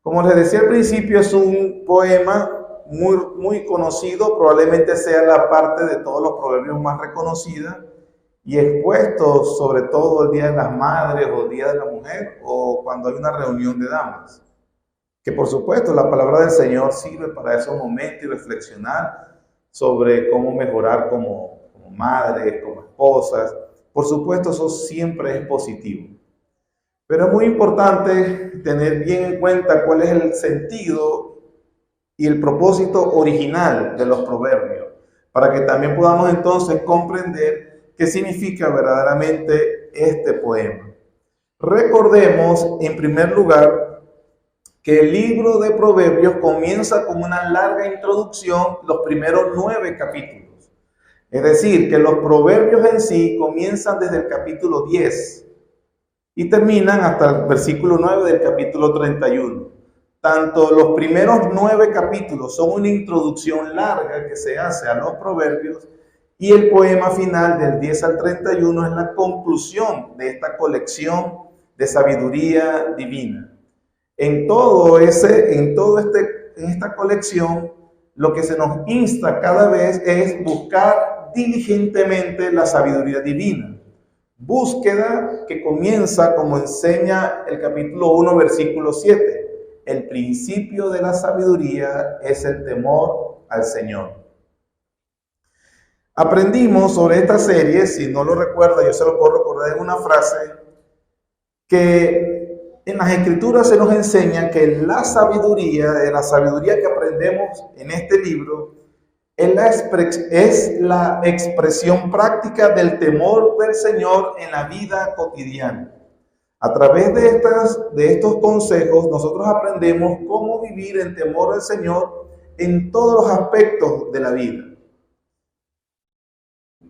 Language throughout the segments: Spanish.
Como les decía al principio, es un poema muy conocido, probablemente sea la parte de todos los proverbios más reconocida y expuesto sobre todo el Día de las Madres o el Día de la Mujer o cuando hay una reunión de damas. Que por supuesto la palabra del Señor sirve para esos momentos y reflexionar sobre cómo mejorar como madres, como esposas. Por supuesto eso siempre es positivo. Pero es muy importante tener bien en cuenta cuál es el sentido y el propósito original de los proverbios, para que también podamos entonces comprender qué significa verdaderamente este poema. Recordemos, en primer lugar, que el libro de Proverbios comienza con una larga introducción, los primeros 9 capítulos. Es decir, que los proverbios en sí comienzan desde el capítulo 10 y terminan hasta el versículo 9 del capítulo 31. Tanto los primeros 9 capítulos son una introducción larga que se hace a los proverbios y el poema final del 10 al 31 es la conclusión de esta colección de sabiduría divina. En esta colección, lo que se nos insta cada vez es buscar diligentemente la sabiduría divina. Búsqueda que comienza, como enseña el capítulo 1, versículo 7. El principio de la sabiduría es el temor al Señor. Aprendimos sobre esta serie, si no lo recuerda, yo se lo puedo recordar en una frase, que en las Escrituras se nos enseña que la sabiduría que aprendemos en este libro, es la expresión práctica del temor del Señor en la vida cotidiana. A través de estos consejos, nosotros aprendemos cómo vivir en temor del Señor en todos los aspectos de la vida.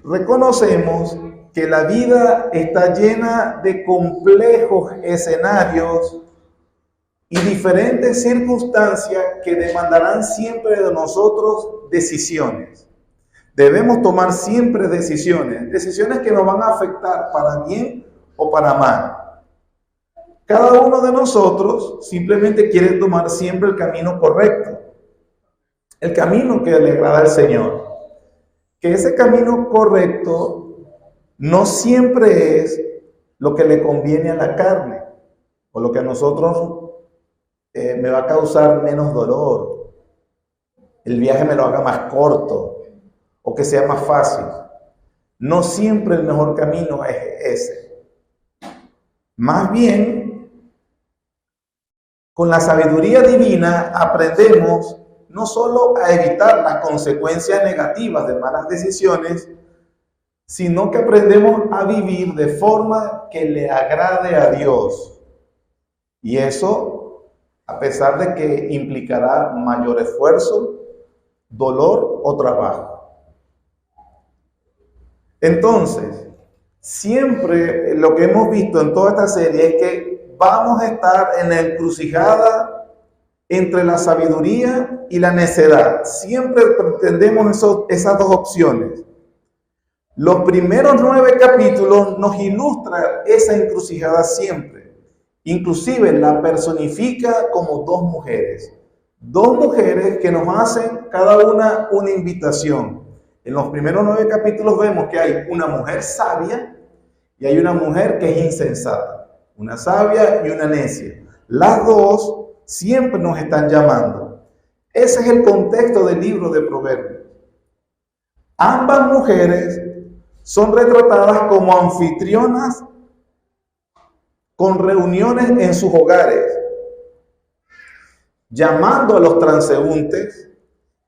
Reconocemos que la vida está llena de complejos escenarios y diferentes circunstancias que demandarán siempre de nosotros decisiones. Debemos tomar siempre decisiones que nos van a afectar para bien o para mal. Cada uno de nosotros simplemente quiere tomar siempre el camino correcto, el camino que le agrada al Señor. Que ese camino correcto no siempre es lo que le conviene a la carne o lo que a nosotros me va a causar menos dolor, el viaje me lo haga más corto o que sea más fácil. No siempre el mejor camino es ese. Más bien, con la sabiduría divina aprendemos no solo a evitar las consecuencias negativas de malas decisiones, sino que aprendemos a vivir de forma que le agrade a Dios. Y eso, a pesar de que implicará mayor esfuerzo, dolor o trabajo. Entonces, siempre lo que hemos visto en toda esta serie es que vamos a estar en la encrucijada entre la sabiduría y la necedad. Siempre pretendemos esas dos opciones. Los primeros 9 capítulos nos ilustran esa encrucijada siempre. Inclusive la personifica como 2 mujeres. 2 mujeres que nos hacen cada una invitación. En los primeros 9 capítulos vemos que hay una mujer sabia y hay una mujer que es insensata. Una sabia y una necia. Las dos siempre nos están llamando. Ese es el contexto del libro de Proverbios. Ambas mujeres son retratadas como anfitrionas con reuniones en sus hogares, llamando a los transeúntes,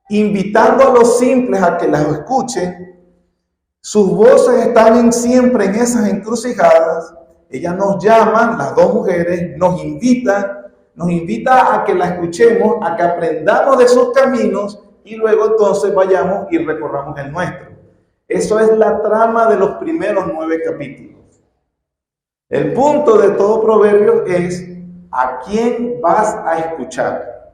invitando a los simples a que las escuchen. Sus voces están siempre en esas encrucijadas. Ellas nos llaman, las 2 mujeres, nos invita a que la escuchemos, a que aprendamos de sus caminos y luego entonces vayamos y recorramos el nuestro. Eso es la trama de los primeros 9 capítulos. El punto de todo proverbio es ¿a quién vas a escuchar?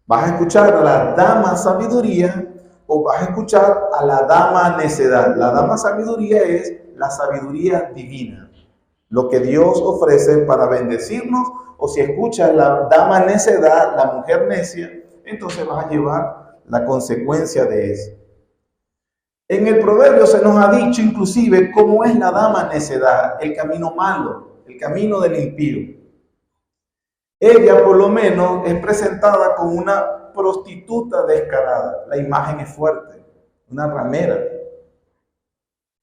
¿Vas a escuchar a la dama sabiduría o vas a escuchar a la dama necedad? La dama sabiduría es la sabiduría divina, lo que Dios ofrece para bendecirnos o si escuchas la dama necedad, la mujer necia, entonces vas a llevar la consecuencia de eso. En el proverbio se nos ha dicho inclusive cómo es la dama necedad, el camino malo, el camino del impío. Ella por lo menos es presentada como una prostituta descarada. La imagen es fuerte, una ramera.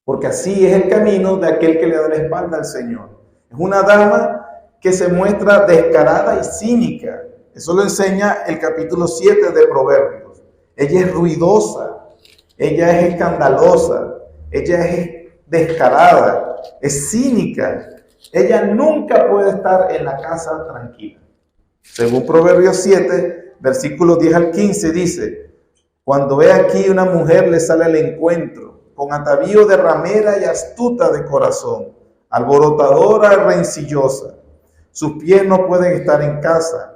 Porque así es el camino de aquel que le da la espalda al Señor. Es una dama que se muestra descarada y cínica. Eso lo enseña el capítulo 7 de Proverbios. Ella es ruidosa, ella es escandalosa, ella es descarada, es cínica. Ella nunca puede estar en la casa tranquila. Según Proverbios 7, versículos 10 al 15 dice: cuando ve aquí una mujer le sale al encuentro, con atavío de ramera y astuta de corazón, alborotadora y rencillosa. Sus pies no pueden estar en casa.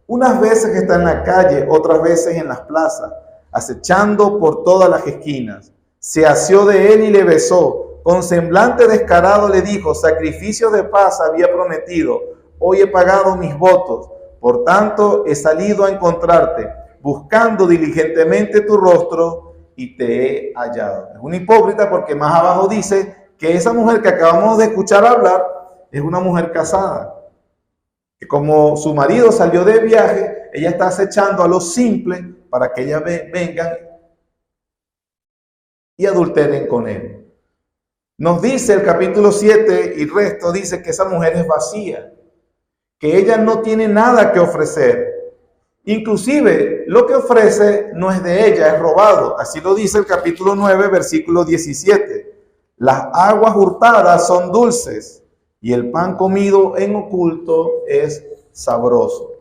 Unas veces está en la calle, otras veces en las plazas, acechando por todas las esquinas. Se asió de él y le besó. Con semblante descarado le dijo: sacrificio de paz había prometido. Hoy he pagado mis votos. Por tanto, he salido a encontrarte, buscando diligentemente tu rostro, y te he hallado. Es una hipócrita porque más abajo dice que esa mujer que acabamos de escuchar hablar es una mujer casada. Que como su marido salió de viaje, ella está acechando a los simples para que ellas vengan y adulteren con él. Nos dice el capítulo 7 y resto, dice que esa mujer es vacía, que ella no tiene nada que ofrecer. Inclusive lo que ofrece no es de ella, es robado. Así lo dice el capítulo 9, versículo 17. Las aguas hurtadas son dulces y el pan comido en oculto es sabroso.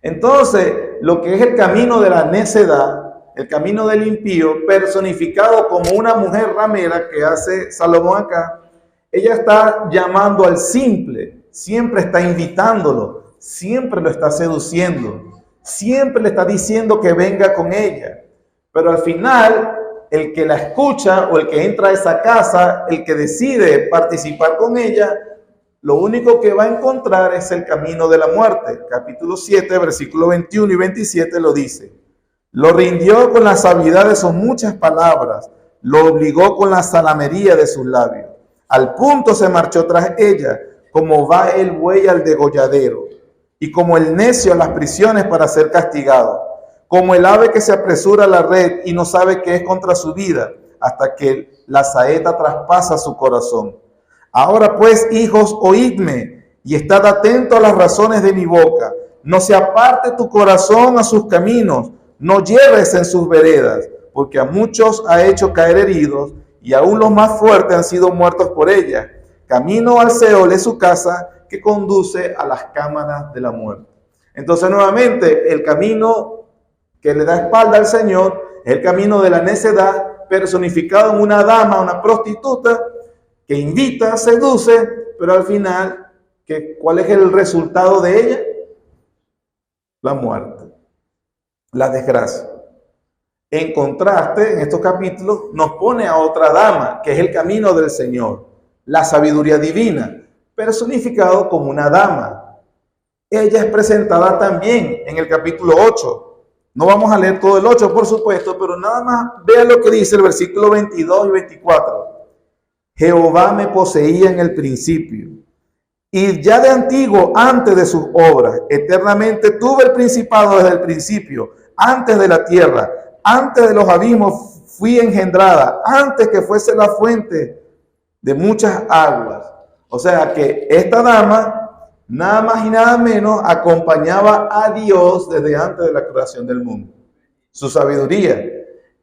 Entonces, lo que es el camino de la necedad, el camino del impío, personificado como una mujer ramera que hace Salomón acá, ella está llamando al simple, siempre está invitándolo, siempre lo está seduciendo, siempre le está diciendo que venga con ella. Pero al final, el que la escucha o el que entra a esa casa, el que decide participar con ella, lo único que va a encontrar es el camino de la muerte. Capítulo 7, versículo 21 y 27 lo dice. Lo rindió con la sabiduría de sus muchas palabras, lo obligó con la salamería de sus labios. Al punto se marchó tras ella, como va el buey al degolladero, y como el necio a las prisiones para ser castigado, como el ave que se apresura a la red y no sabe qué es contra su vida, hasta que la saeta traspasa su corazón. Ahora pues, hijos, oídme, y estad atentos a las razones de mi boca. No se aparte tu corazón a sus caminos, no yerres en sus veredas, porque a muchos ha hecho caer heridos, y aún los más fuertes han sido muertos por ella. Camino al Seol es su casa, que conduce a las cámaras de la muerte. Entonces, nuevamente, el camino que le da espalda al Señor es el camino de la necedad, personificado en una dama, una prostituta, que invita, seduce, pero al final, ¿cuál es el resultado de ella? La muerte, la desgracia. En contraste, en estos capítulos, nos pone a otra dama, que es el camino del Señor, la sabiduría divina, personificado como una dama. Ella es presentada también en el capítulo 8. No vamos a leer todo el 8, por supuesto, pero nada más vean lo que dice el versículo 22 y 24. Jehová me poseía en el principio, y ya de antiguo, antes de sus obras, eternamente tuve el principado desde el principio, antes de la tierra, antes de los abismos fui engendrada, antes que fuese la fuente de muchas aguas. O sea que esta dama, nada más y nada menos, acompañaba a Dios desde antes de la creación del mundo. Su sabiduría.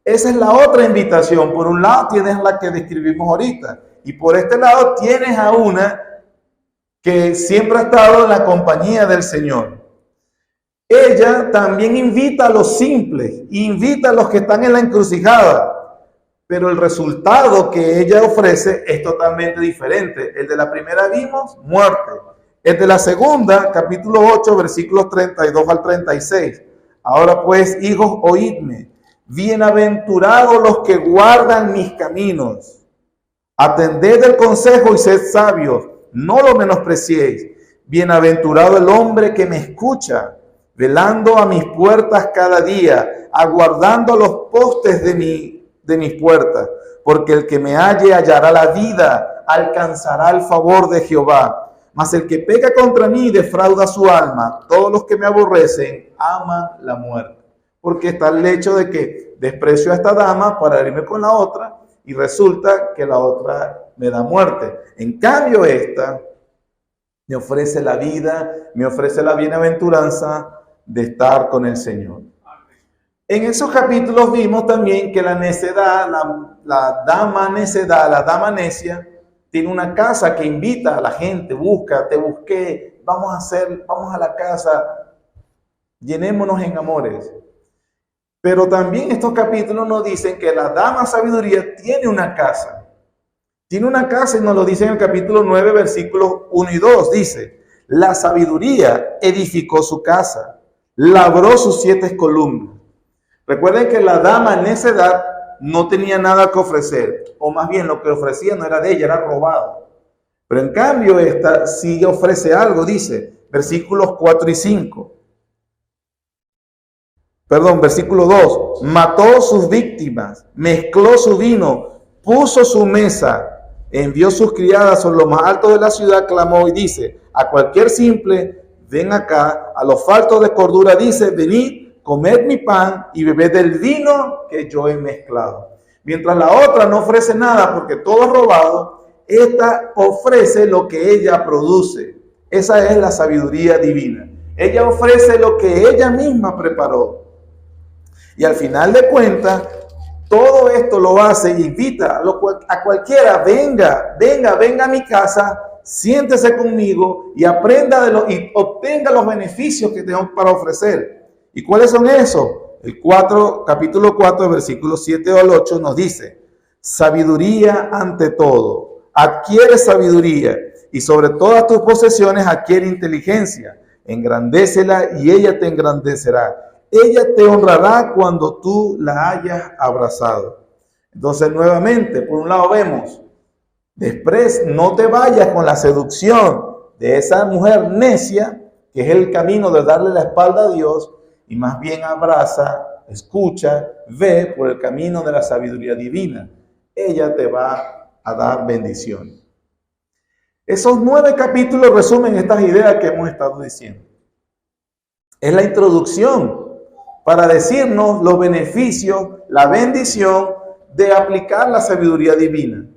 Esa es la otra invitación. Por un lado tienes la que describimos ahorita, y por este lado tienes a una que siempre ha estado en la compañía del Señor. Ella también invita a los simples, invita a los que están en la encrucijada, pero el resultado que ella ofrece es totalmente diferente. El de la primera vimos muerte. El de la segunda, capítulo 8, versículos 32 al 36. Ahora pues, hijos, oídme. Bienaventurados los que guardan mis caminos. Atended el consejo y sed sabios, no lo menospreciéis. Bienaventurado el hombre que me escucha, velando a mis puertas cada día, aguardando los postes de mis puertas, porque el que me halle hallará la vida, alcanzará el favor de Jehová. Mas el que peca contra mí defrauda su alma. Todos los que me aborrecen aman la muerte. Porque está el hecho de que desprecio a esta dama para irme con la otra y resulta que la otra me da muerte. En cambio esta me ofrece la vida, me ofrece la bienaventuranza de estar con el Señor. En esos capítulos vimos también que la necedad, la dama necedad, la dama necia, tiene una casa que invita a la gente, busca, te busqué, vamos a la casa, llenémonos en amores. Pero también estos capítulos nos dicen que la dama sabiduría tiene una casa. Tiene una casa y nos lo dice en el capítulo 9, versículos 1 y 2. Dice, la sabiduría edificó su casa, labró sus 7 columnas. Recuerden que la dama en esa edad no tenía nada que ofrecer, o más bien lo que ofrecía no era de ella, era robado. Pero en cambio esta sí ofrece algo, dice, versículos 4 y 5. Versículo 2, mató sus víctimas, mezcló su vino, puso su mesa, envió sus criadas sobre lo más alto de la ciudad, clamó y dice, a cualquier simple, ven acá, a los faltos de cordura dice, venid, comed mi pan y bebed del vino que yo he mezclado. Mientras la otra no ofrece nada porque todo es robado, esta ofrece lo que ella produce. Esa es la sabiduría divina. Ella ofrece lo que ella misma preparó. Y al final de cuentas, todo esto lo hace, invita a cualquiera, venga a mi casa, siéntese conmigo y aprenda y obtenga los beneficios que tengo para ofrecer. ¿Y cuáles son esos? Capítulo 4, versículos 7 al 8 nos dice, sabiduría ante todo, adquiere sabiduría y sobre todas tus posesiones adquiere inteligencia, engrandécela y ella te engrandecerá. Ella te honrará cuando tú la hayas abrazado. Entonces, nuevamente, por un lado vemos, no te vayas con la seducción de esa mujer necia, que es el camino de darle la espalda a Dios, y más bien abraza, escucha, ve por el camino de la sabiduría divina. Ella te va a dar bendición. Esos 9 capítulos resumen estas ideas que hemos estado diciendo. Es la introducción para decirnos los beneficios, la bendición de aplicar la sabiduría divina.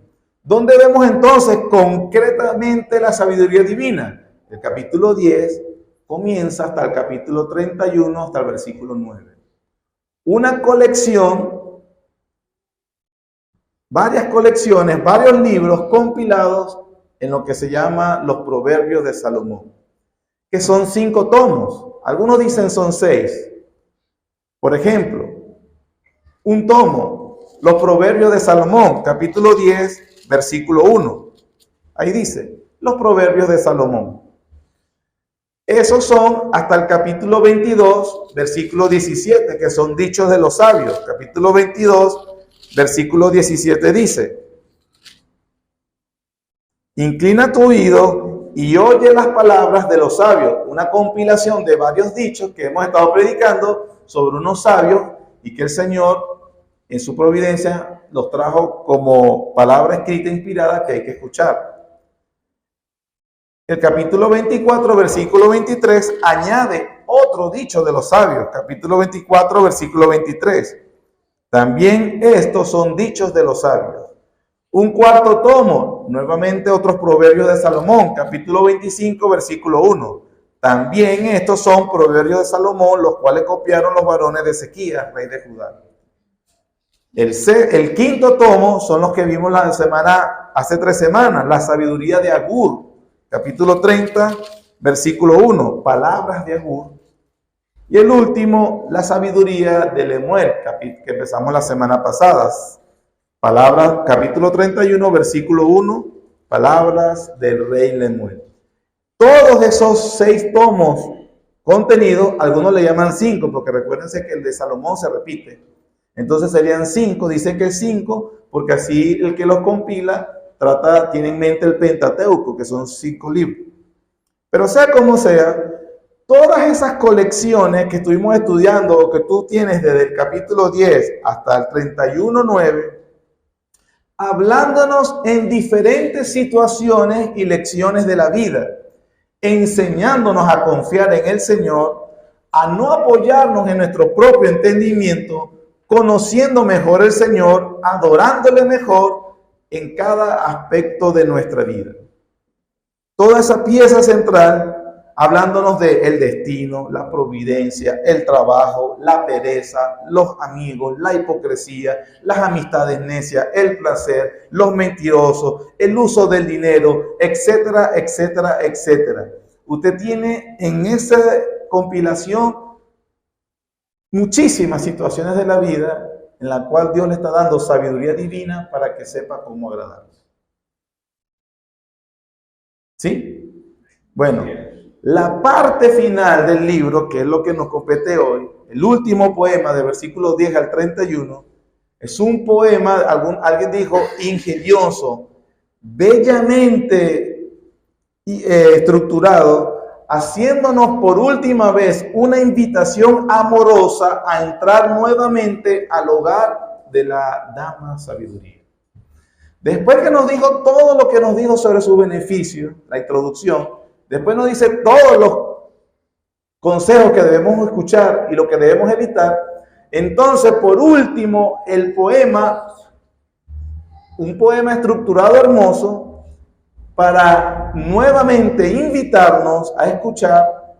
¿Dónde vemos entonces concretamente la sabiduría divina? El capítulo 10 comienza hasta el capítulo 31, hasta el versículo 9. Una colección, varias colecciones, varios libros compilados en lo que se llama los Proverbios de Salomón, que son 5 tomos. Algunos dicen son 6. Por ejemplo, un tomo, los Proverbios de Salomón, capítulo 10, versículo 1. Ahí dice, los Proverbios de Salomón. Esos son hasta el capítulo 22, versículo 17, que son dichos de los sabios. Capítulo 22, versículo 17 dice, inclina tu oído y oye las palabras de los sabios. Una compilación de varios dichos que hemos estado predicando sobre unos sabios y que el Señor en su providencia los trajo como palabra escrita inspirada que hay que escuchar. El capítulo 24, versículo 23 añade otro dicho de los sabios. Capítulo 24, versículo 23. También estos son dichos de los sabios. Un cuarto tomo, nuevamente otros Proverbios de Salomón. Capítulo 25, versículo 1. También estos son Proverbios de Salomón, los cuales copiaron los varones de Ezequías, rey de Judá. El quinto tomo son los que vimos hace 3 semanas, la sabiduría de Agur, capítulo 30, versículo 1, palabras de Agur. Y el último, la sabiduría de Lemuel, que empezamos la semana pasada. Capítulo 31, versículo 1, palabras del rey Lemuel. Todos esos 6 tomos contenidos, algunos le llaman 5, porque recuérdense que el de Salomón se repite. Entonces serían 5, dice que 5, porque así el que los compila tiene en mente el Pentateuco, que son 5 libros. Pero sea como sea, todas esas colecciones que estuvimos estudiando o que tú tienes desde el capítulo 10 hasta el 31:9, hablándonos en diferentes situaciones y lecciones de la vida, enseñándonos a confiar en el Señor, a no apoyarnos en nuestro propio entendimiento, conociendo mejor el Señor, adorándole mejor en cada aspecto de nuestra vida. Toda esa pieza central, hablándonos de el destino, la providencia, el trabajo, la pereza, los amigos, la hipocresía, las amistades necias, el placer, los mentirosos, el uso del dinero, etcétera, etcétera, etcétera. Usted tiene en esa compilación muchísimas situaciones de la vida en la cual Dios le está dando sabiduría divina para que sepa cómo agradarle. ¿Sí? Bueno, la parte final del libro, que es lo que nos compete hoy, el último poema de versículos 10 al 31, es un poema, alguien dijo, ingenioso, bellamente estructurado, haciéndonos por última vez una invitación amorosa a entrar nuevamente al hogar de la dama sabiduría. Después que nos dijo todo lo que nos dijo sobre su beneficio, la introducción, después nos dice todos los consejos que debemos escuchar y lo que debemos evitar. Entonces, por último, el poema, un poema estructurado hermoso, para nuevamente invitarnos a escuchar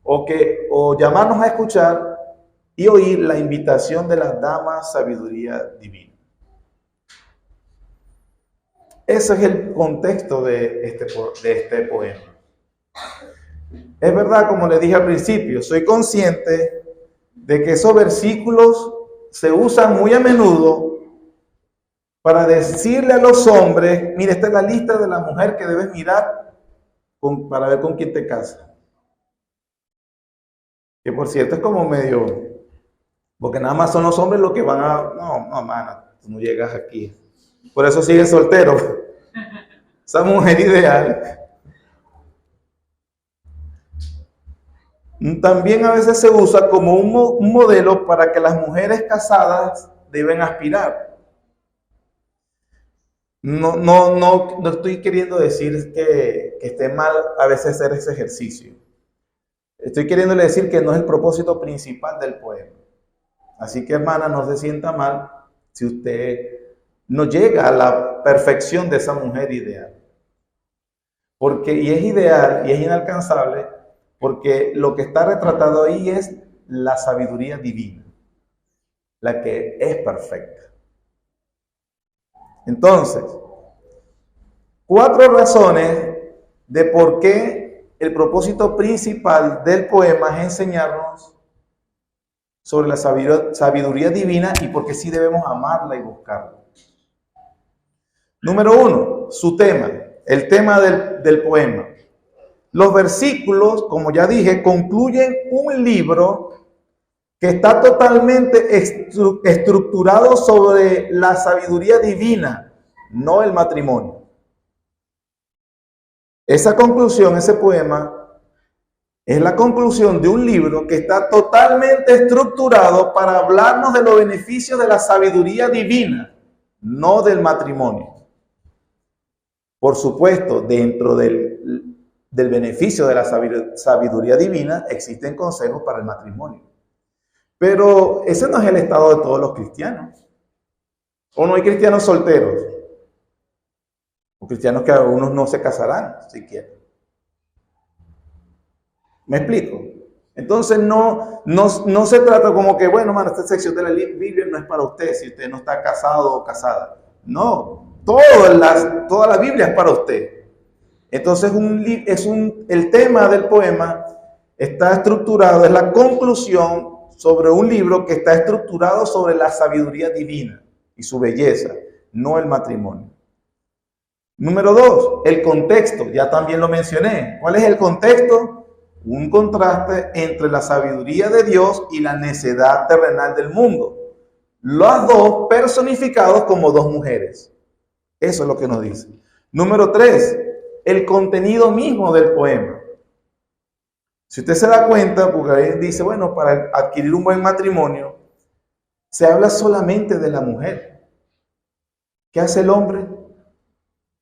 o llamarnos a escuchar y oír la invitación de la dama sabiduría divina. Ese es el contexto de este poema. Es verdad, como les dije al principio, soy consciente de que esos versículos se usan muy a menudo para decirle a los hombres, mire, esta es la lista de la mujer que debes mirar para ver con quién te casas. Que por cierto es como medio, porque nada más son los hombres los que van a, no, mana, tú no llegas aquí. Por eso sigues soltero. Esa mujer ideal. También a veces se usa como un modelo para que las mujeres casadas deben aspirar. No estoy queriendo decir que esté mal a veces hacer ese ejercicio. Estoy queriéndole decir que no es el propósito principal del poema. Así que, hermana, no se sienta mal si usted no llega a la perfección de esa mujer ideal. Y es ideal y es inalcanzable porque lo que está retratado ahí es la sabiduría divina, la que es perfecta. Entonces, 4 razones de por qué el propósito principal del poema es enseñarnos sobre la sabiduría divina y por qué sí debemos amarla y buscarla. Número 1, su tema, el tema del poema. Los versículos, como ya dije, concluyen un libro que está totalmente estructurado sobre la sabiduría divina, no el matrimonio. Esa conclusión, ese poema, es la conclusión de un libro que está totalmente estructurado para hablarnos de los beneficios de la sabiduría divina, no del matrimonio. Por supuesto, dentro del beneficio de la sabiduría divina existen consejos para el matrimonio. Pero ese no es el estado de todos los cristianos. ¿O no hay cristianos solteros? O cristianos que algunos no se casarán siquiera. ¿Me explico? Entonces no se trata como que, bueno, mano, esta sección de la Biblia no es para usted si usted no está casado o casada. No, toda la Biblia es para usted. Entonces el tema del poema está estructurado, es la conclusión sobre un libro que está estructurado sobre la sabiduría divina y su belleza, no el matrimonio. Número 2, el contexto, ya también lo mencioné. ¿Cuál es el contexto? Un contraste entre la sabiduría de Dios y la necedad terrenal del mundo. Los dos personificados como 2 mujeres. Eso es lo que nos dice. Número 3, el contenido mismo del poema. Si usted se da cuenta, porque ahí dice, bueno, para adquirir un buen matrimonio, se habla solamente de la mujer. ¿Qué hace el hombre?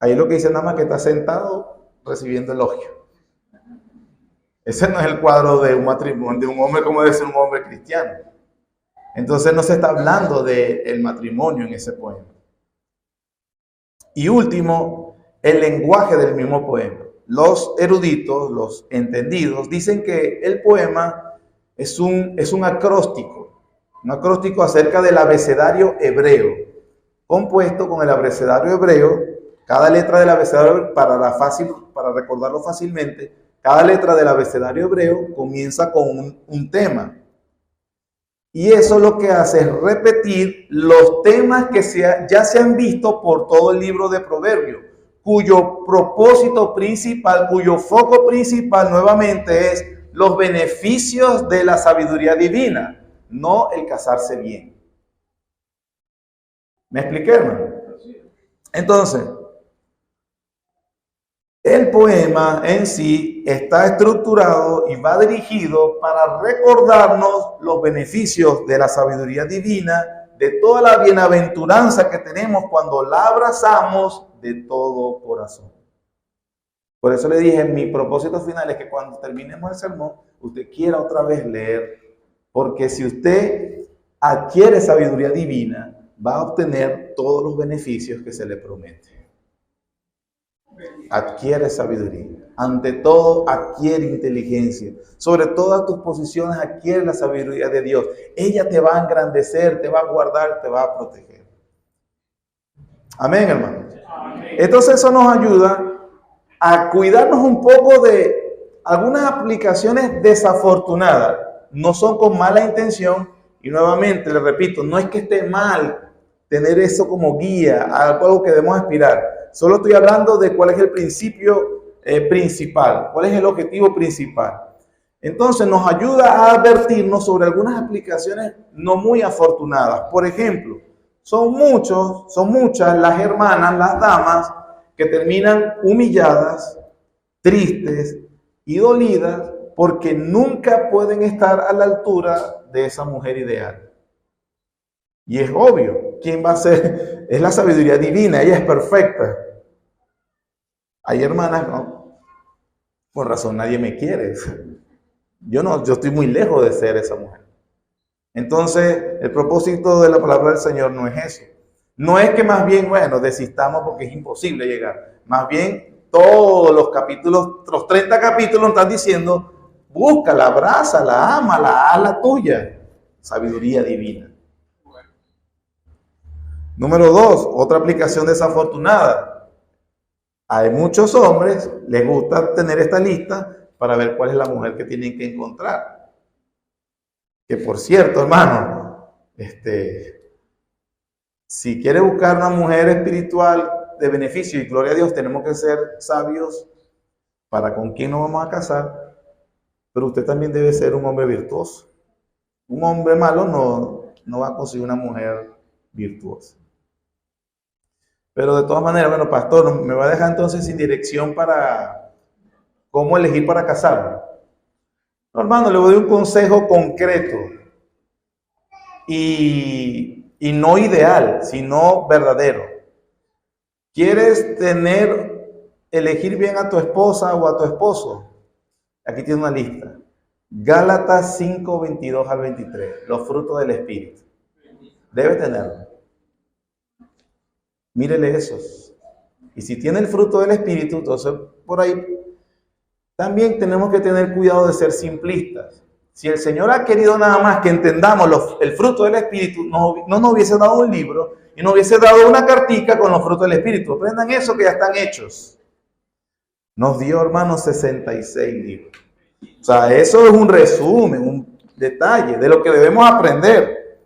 Ahí lo que dice nada más que está sentado recibiendo elogio. Ese no es el cuadro de un matrimonio, de un hombre como debe ser un hombre cristiano. Entonces no se está hablando del matrimonio en ese poema. Y último, el lenguaje del mismo poema. Los eruditos, los entendidos, dicen que el poema es un acróstico acerca del abecedario hebreo, compuesto con el abecedario hebreo. Cada letra del abecedario, para recordarlo fácilmente, cada letra del abecedario hebreo comienza con un tema. Y eso lo que hace es repetir los temas que ya se han visto por todo el libro de Proverbios, cuyo propósito principal, cuyo foco principal nuevamente es los beneficios de la sabiduría divina, no el casarse bien. ¿Me expliqué, hermano? Entonces, el poema en sí está estructurado y va dirigido para recordarnos los beneficios de la sabiduría divina, de toda la bienaventuranza que tenemos cuando la abrazamos de todo corazón. Por eso le dije, mi propósito final es que cuando terminemos el sermón, usted quiera otra vez leer, porque si usted adquiere sabiduría divina, va a obtener todos los beneficios que se le promete. Adquiere sabiduría. Ante todo, adquiere inteligencia. Sobre todas tus posiciones, adquiere la sabiduría de Dios. Ella te va a engrandecer, te va a guardar, te va a proteger. Amén, hermano. Amén. Entonces eso nos ayuda a cuidarnos un poco de algunas aplicaciones desafortunadas. No son con mala intención. Y nuevamente, le repito, no es que esté mal tener eso como guía, algo que debemos aspirar. Solo estoy hablando de cuál es el principio principal, cuál es el objetivo principal. Entonces nos ayuda a advertirnos sobre algunas aplicaciones no muy afortunadas. Por ejemplo, son muchas las hermanas, las damas, que terminan humilladas, tristes y dolidas porque nunca pueden estar a la altura de esa mujer ideal. Y es obvio, ¿quién va a ser? Es la sabiduría divina, ella es perfecta. Hay hermanas, no, por razón nadie me quiere. Yo estoy muy lejos de ser esa mujer. Entonces, el propósito de la palabra del Señor no es eso. No es que más bien, bueno, desistamos porque es imposible llegar. Más bien, todos los capítulos, los 30 capítulos están diciendo, búscala, abrázala, ámala, hazla tuya. Sabiduría divina. Número 2, otra aplicación desafortunada. Hay muchos hombres, les gusta tener esta lista para ver cuál es la mujer que tienen que encontrar. Que por cierto, hermano, si quiere buscar una mujer espiritual de beneficio y gloria a Dios, tenemos que ser sabios para con quién nos vamos a casar, pero usted también debe ser un hombre virtuoso. Un hombre malo no va a conseguir una mujer virtuosa. Pero de todas maneras, bueno, pastor, me va a dejar entonces sin dirección para cómo elegir para casarme. No, hermano, le voy a dar un consejo concreto y no ideal, sino verdadero. ¿Quieres elegir bien a tu esposa o a tu esposo? Aquí tiene una lista. Gálatas 5, 22 al 23, los frutos del Espíritu. Debe tenerlo. Mírele esos. Y si tiene el fruto del Espíritu, entonces por ahí también tenemos que tener cuidado de ser simplistas. Si el Señor ha querido nada más que entendamos el fruto del Espíritu, no nos hubiese dado un libro y nos hubiese dado una cartica con los frutos del Espíritu. Aprendan eso que ya están hechos. Nos dio, hermanos, 66 libros. O sea, eso es un resumen, un detalle de lo que debemos aprender.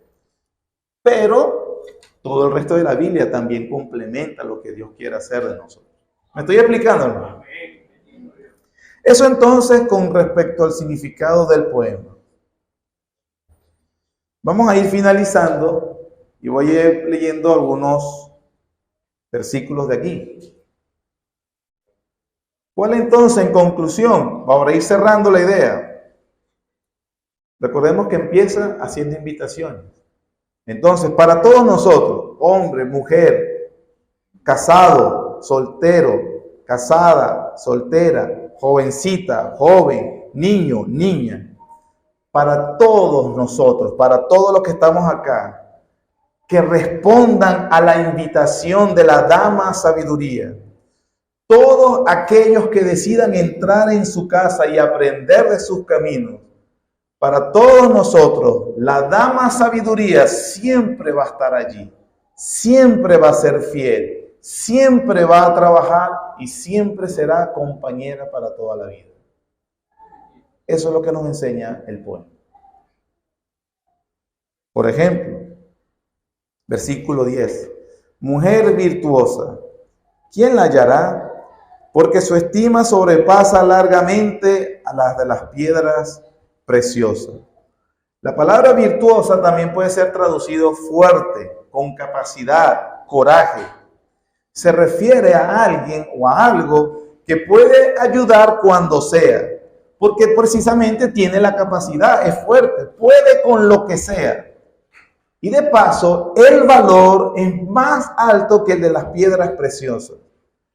Pero todo el resto de la Biblia también complementa lo que Dios quiere hacer de nosotros. ¿Me estoy explicando, hermano? Eso entonces con respecto al significado del poema. Vamos a ir finalizando y voy a ir leyendo algunos versículos de aquí. ¿Cuál entonces, en conclusión? Vamos a ir cerrando la idea. Recordemos que empieza haciendo invitaciones. Entonces, para todos nosotros, hombre, mujer, casado, soltero, casada, soltera, jovencita, joven, niño, niña, para todos nosotros, para todos los que estamos acá, que respondan a la invitación de la dama sabiduría. Todos aquellos que decidan entrar en su casa y aprender de sus caminos, para todos nosotros, la dama sabiduría siempre va a estar allí, siempre va a ser fiel, siempre va a trabajar y siempre será compañera para toda la vida. Eso es lo que nos enseña el poema. Por ejemplo, versículo 10. Mujer virtuosa, ¿quién la hallará? Porque su estima sobrepasa largamente a las de las piedras preciosas. La palabra virtuosa también puede ser traducido fuerte, con capacidad, coraje. Se refiere a alguien o a algo que puede ayudar cuando sea, porque precisamente tiene la capacidad, es fuerte, puede con lo que sea. Y de paso, el valor es más alto que el de las piedras preciosas.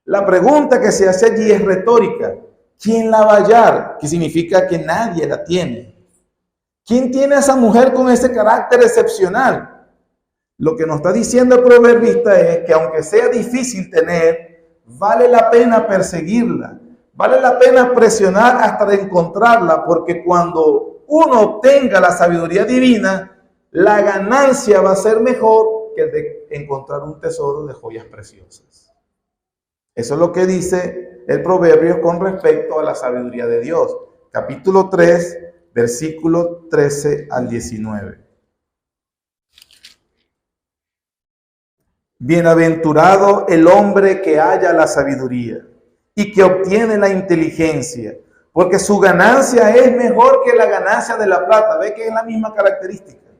La pregunta que se hace allí es retórica. ¿Quién la va a hallar? Que significa que nadie la tiene. ¿Quién tiene a esa mujer con ese carácter excepcional? Lo que nos está diciendo el proverbista es que aunque sea difícil tener, vale la pena perseguirla. Vale la pena presionar hasta encontrarla, porque cuando uno obtenga la sabiduría divina, la ganancia va a ser mejor que el de encontrar un tesoro de joyas preciosas. Eso es lo que dice el proverbio con respecto a la sabiduría de Dios. Capítulo 3, versículo 13 al 19. Bienaventurado el hombre que halla la sabiduría y que obtiene la inteligencia, porque su ganancia es mejor que la ganancia de la plata. Ve que es la misma característica.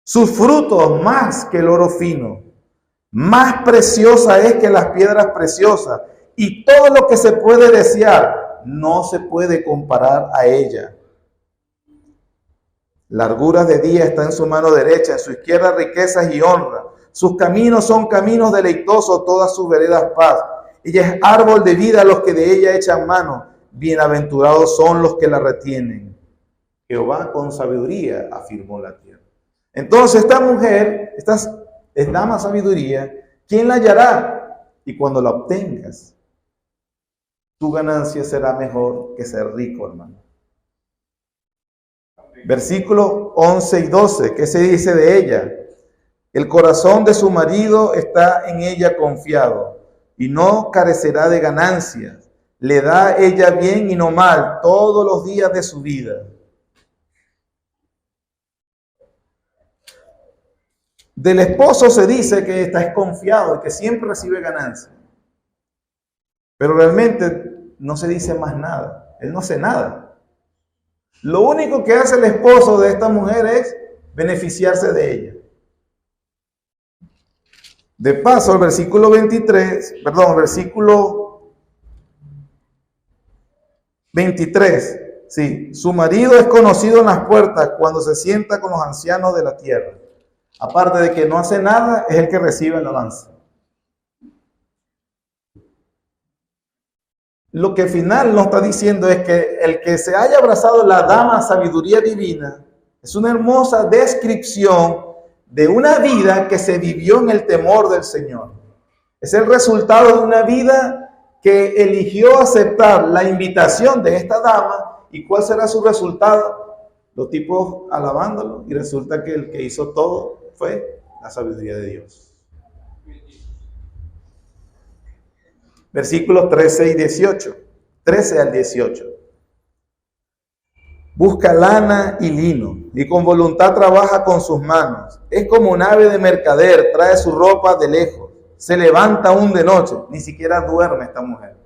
Sus frutos más que el oro fino, más preciosa es que las piedras preciosas, y todo lo que se puede desear no se puede comparar a ella. Larguras de día está en su mano derecha, en su izquierda riquezas y honra. Sus caminos son caminos deleitosos, todas sus veredas paz. Ella es árbol de vida a los que de ella echan mano. Bienaventurados son los que la retienen. Jehová con sabiduría afirmó la tierra. Entonces esta mujer, esta dama sabiduría, ¿quién la hallará? Y cuando la obtengas, tu ganancia será mejor que ser rico, hermano. Versículos 11 y 12, ¿qué se dice de ella? El corazón de su marido está en ella confiado y no carecerá de ganancias. Le da ella bien y no mal todos los días de su vida. Del esposo se dice que está desconfiado y que siempre recibe ganancias. Pero realmente no se dice más nada. Él no hace nada. Lo único que hace el esposo de esta mujer es beneficiarse de ella. De paso, el versículo 23, sí, su marido es conocido en las puertas cuando se sienta con los ancianos de la tierra. Aparte de que no hace nada, es el que recibe el alabanza. Lo que al final nos está diciendo es que el que se haya abrazado la dama sabiduría divina es una hermosa descripción de una vida que se vivió en el temor del Señor. Es el resultado de una vida que eligió aceptar la invitación de esta dama. ¿Y cuál será su resultado? Los tipos alabándolo, y resulta que el que hizo todo fue la sabiduría de Dios. Versículos 13 y 18. 13 al 18. Busca lana y lino, y con voluntad trabaja con sus manos. Es como un ave de mercader, trae su ropa de lejos. Se levanta aún de noche, ni siquiera duerme esta mujer.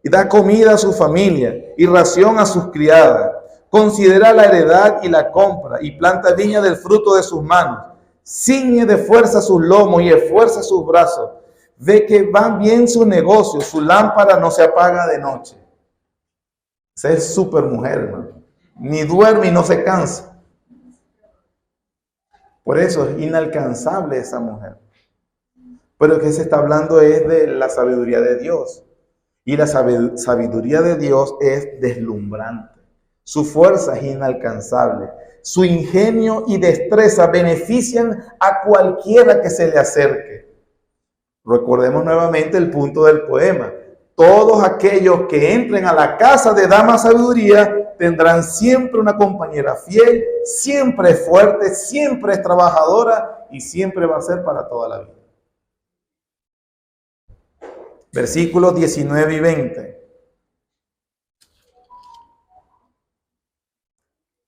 Y da comida a su familia, y ración a sus criadas. Considera la heredad y la compra, y planta viña del fruto de sus manos. Ciñe de fuerza sus lomos y esfuerza sus brazos. Ve que van bien sus negocios, su lámpara no se apaga de noche. Esa es súper mujer, hermano. ni duerme y no se cansa. Por eso es inalcanzable esa mujer. Pero lo que se está hablando es de la sabiduría de Dios. Y la sabiduría de Dios es deslumbrante. Su fuerza es inalcanzable. Su ingenio y destreza benefician a cualquiera que se le acerque. Recordemos nuevamente el punto del poema. Todos aquellos que entren a la casa de Dama Sabiduría tendrán siempre una compañera fiel, siempre es fuerte, siempre es trabajadora y siempre va a ser para toda la vida. Versículos 19 y 20.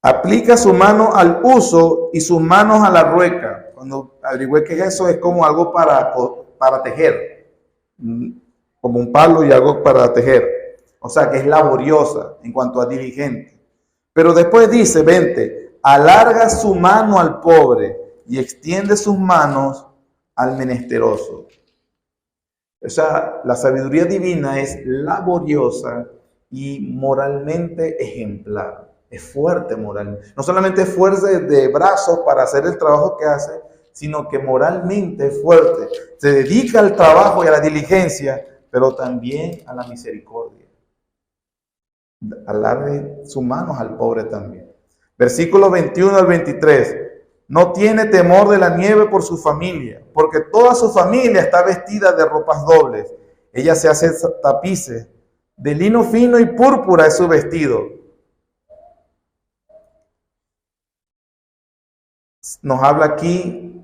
Aplica su mano al uso y sus manos a la rueca. Cuando averigüé que eso es como algo para tejer, como un palo y algo para tejer. O sea que es laboriosa en cuanto a diligente. Pero después dice, 20, alarga su mano al pobre y extiende sus manos al menesteroso. O sea, la sabiduría divina es laboriosa y moralmente ejemplar. Es fuerte moralmente. No solamente es fuerte de brazos para hacer el trabajo que hace, sino que moralmente es fuerte. Se dedica al trabajo y a la diligencia, pero también a la misericordia. Alargue sus manos al pobre también. Versículos 21 al 23. No tiene temor de la nieve por su familia, porque toda su familia está vestida de ropas dobles. Ella se hace tapices de lino fino y púrpura es su vestido. Nos habla aquí,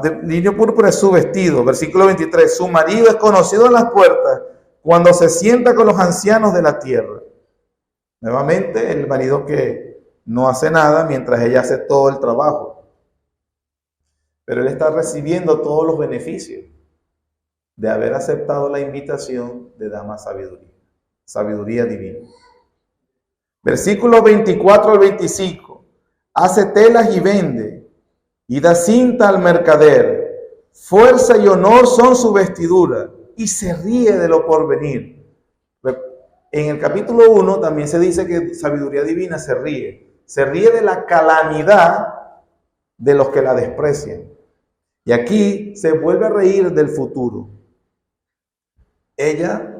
de lino púrpura es su vestido. Versículo 23. Su marido es conocido en las puertas cuando se sienta con los ancianos de la tierra. Nuevamente, el marido que no hace nada mientras ella hace todo el trabajo. Pero él está recibiendo todos los beneficios de haber aceptado la invitación de Dama Sabiduría. Sabiduría divina. Versículos 24 al 25. Hace telas y vende, y da cinta al mercader. Fuerza y honor son su vestidura, y se ríe de lo porvenir. En el capítulo 1 también se dice que sabiduría divina se ríe. Se ríe de la calamidad de los que la desprecian. Y aquí se vuelve a reír del futuro. Ella,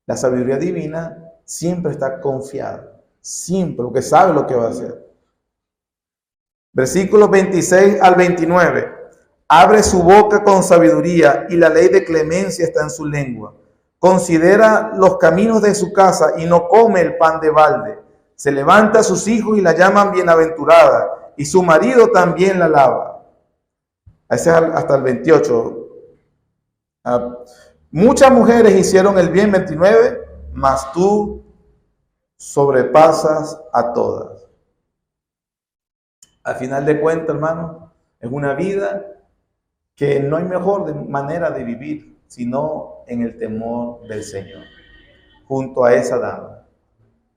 la sabiduría divina, siempre está confiada. Siempre, porque sabe lo que va a hacer. Versículos 26 al 29. Abre su boca con sabiduría y la ley de clemencia está en su lengua. Considera los caminos de su casa y no come el pan de balde. Se levanta a sus hijos y la llaman bienaventurada, y su marido también la alaba. Ese es hasta el 28. Muchas mujeres hicieron el bien, 29, mas tú sobrepasas a todas. Al final de cuentas, hermano, es una vida que no hay mejor manera de vivir, sino en el temor del Señor. Junto a esa dama,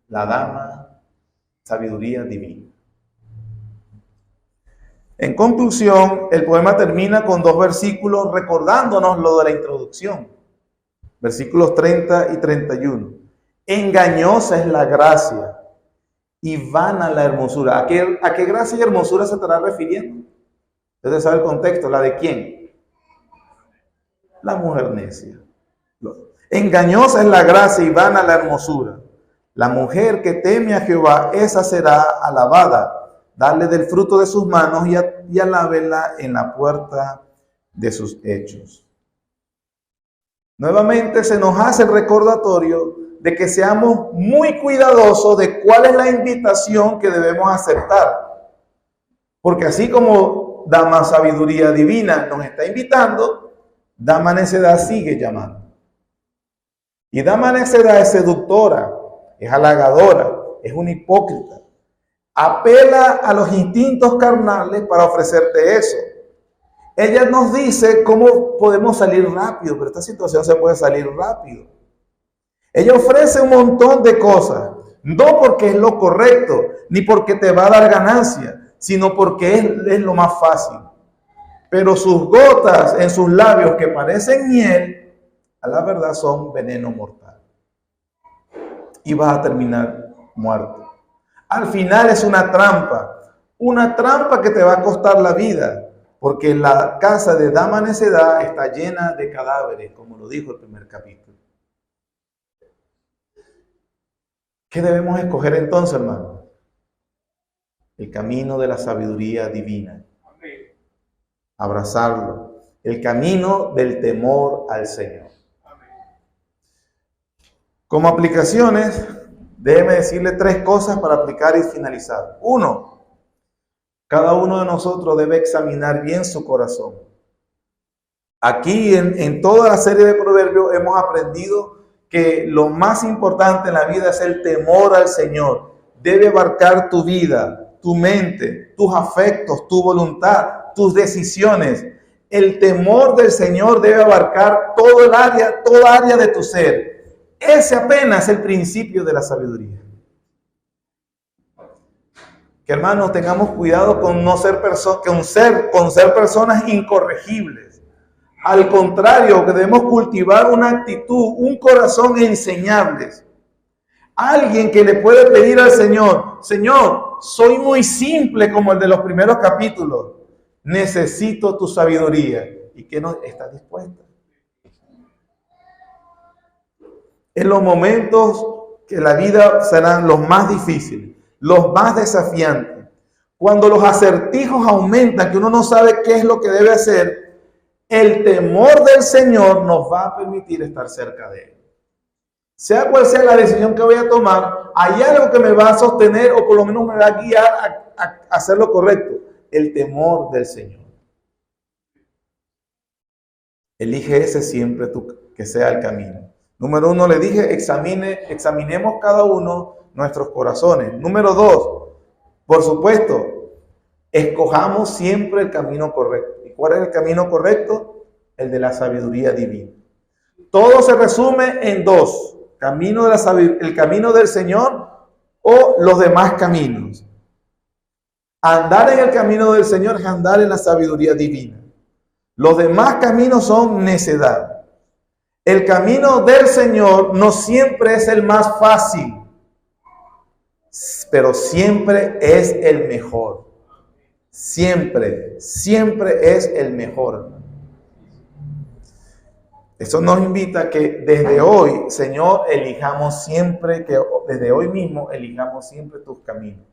la dama sabiduría divina. En conclusión, el poema termina con 2 versículos recordándonos lo de la introducción. Versículos 30 y 31. Engañosa es la gracia y vana la hermosura. ¿A qué gracia y hermosura se estará refiriendo? Ustedes saben el contexto. ¿La de quién? La mujer necia. Engañosa es la gracia y vana la hermosura. La mujer que teme a Jehová, esa será alabada. Dale del fruto de sus manos y alábela en la puerta de sus hechos. Nuevamente se nos hace el recordatorio de que seamos muy cuidadosos de cuál es la invitación que debemos aceptar. Porque así como Dama Sabiduría Divina nos está invitando, Dama Necedad sigue llamando. Y Dama Necedad es seductora, es halagadora, es una hipócrita. Apela a los instintos carnales para ofrecerte eso. Ella nos dice cómo podemos salir rápido, pero esta situación se puede salir rápido. Ella ofrece un montón de cosas, no porque es lo correcto, ni porque te va a dar ganancia, sino porque es lo más fácil. Pero sus gotas en sus labios que parecen miel, a la verdad son veneno mortal. Y vas a terminar muerto. Al final es una trampa que te va a costar la vida, porque la casa de dama necedad está llena de cadáveres, como lo dijo el primer capítulo. ¿Qué debemos escoger entonces, hermano? El camino de la sabiduría divina. Abrazarlo. El camino del temor al Señor. Como aplicaciones, déjeme decirle 3 cosas para aplicar y finalizar. 1, cada uno de nosotros debe examinar bien su corazón. Aquí en toda la serie de proverbios hemos aprendido que lo más importante en la vida es el temor al Señor. Debe abarcar tu vida, tu mente, tus afectos, tu voluntad, tus decisiones. El temor del Señor debe abarcar toda área de tu ser. Ese apenas es el principio de la sabiduría. Que hermanos, tengamos cuidado con no ser con ser personas incorregibles. Al contrario, que debemos cultivar una actitud, un corazón enseñable. Alguien que le puede pedir al Señor, Señor, soy muy simple como el de los primeros capítulos. Necesito tu sabiduría. ¿Y que no está dispuesta? En los momentos que la vida serán los más difíciles, los más desafiantes, cuando los acertijos aumentan, que uno no sabe qué es lo que debe hacer, el temor del Señor nos va a permitir estar cerca de Él. Sea cual sea la decisión que voy a tomar, hay algo que me va a sostener o por lo menos me va a guiar a hacer lo correcto. El temor del Señor. Elige ese siempre que sea el camino. Número 1, le dije, examinemos cada uno nuestros corazones. Número 2, por supuesto, escojamos siempre el camino correcto. ¿Y cuál es el camino correcto? El de la sabiduría divina. Todo se resume en 2. El camino del Señor o los demás caminos. Andar en el camino del Señor es andar en la sabiduría divina. Los demás caminos son necedad. El camino del Señor no siempre es el más fácil, pero siempre es el mejor. Siempre es el mejor. Eso nos invita a que desde hoy, Señor, desde hoy mismo elijamos siempre tus caminos.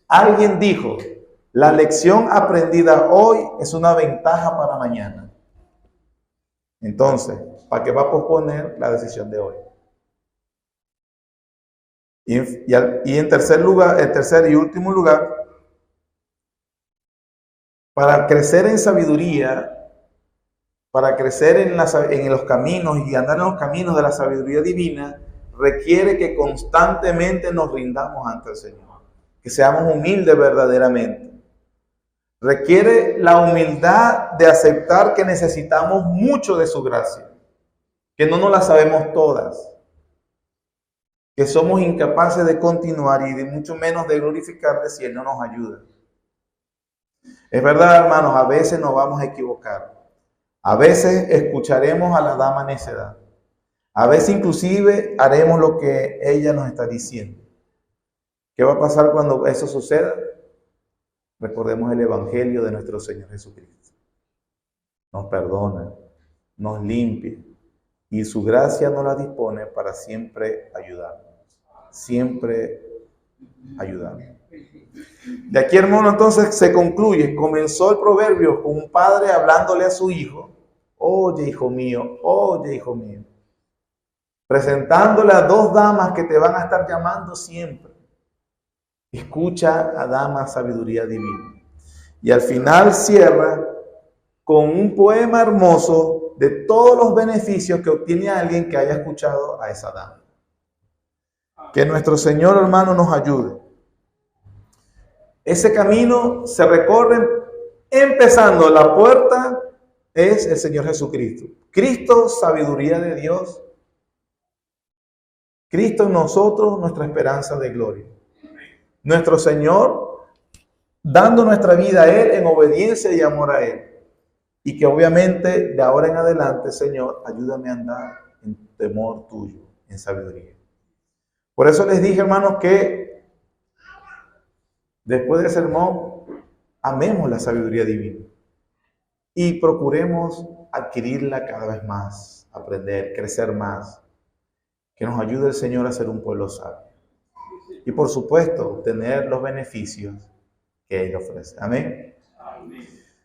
Alguien dijo, la lección aprendida hoy es una ventaja para mañana. Entonces, ¿para qué va a posponer la decisión de hoy? Y en tercer y último lugar, para crecer en sabiduría, para crecer en los caminos y andar en los caminos de la sabiduría divina, requiere que constantemente nos rindamos ante el Señor, que seamos humildes verdaderamente. Requiere la humildad de aceptar que necesitamos mucho de su gracia, que no nos la sabemos todas, que somos incapaces de continuar y de mucho menos de glorificarle si Él no nos ayuda. Es verdad, hermanos, a veces nos vamos a equivocar. A veces escucharemos a la dama necedad. A veces inclusive haremos lo que ella nos está diciendo. ¿Qué va a pasar cuando eso suceda? Recordemos el Evangelio de nuestro Señor Jesucristo. Nos perdona, nos limpia y su gracia nos la dispone para siempre ayudarnos. Siempre ayudarnos. De aquí, hermano, entonces se concluye. Comenzó el proverbio con un padre hablándole a su hijo. Oye, hijo mío, presentándole a 2 damas que te van a estar llamando siempre. Escucha a dama sabiduría divina. Y al final cierra con un poema hermoso de todos los beneficios que obtiene alguien que haya escuchado a esa dama. Que nuestro Señor, hermano, nos ayude. Ese camino se recorre empezando, la puerta es el Señor Jesucristo. Cristo, sabiduría de Dios. Cristo en nosotros, nuestra esperanza de gloria. Nuestro Señor, dando nuestra vida a Él en obediencia y amor a Él. Y que obviamente de ahora en adelante, Señor, ayúdame a andar en temor tuyo, en sabiduría. Por eso les dije, hermanos, que Después del sermón, amemos la sabiduría divina y procuremos adquirirla cada vez más, aprender, crecer más. Que nos ayude el Señor a ser un pueblo sabio. Y por supuesto, obtener los beneficios que Él ofrece. Amén.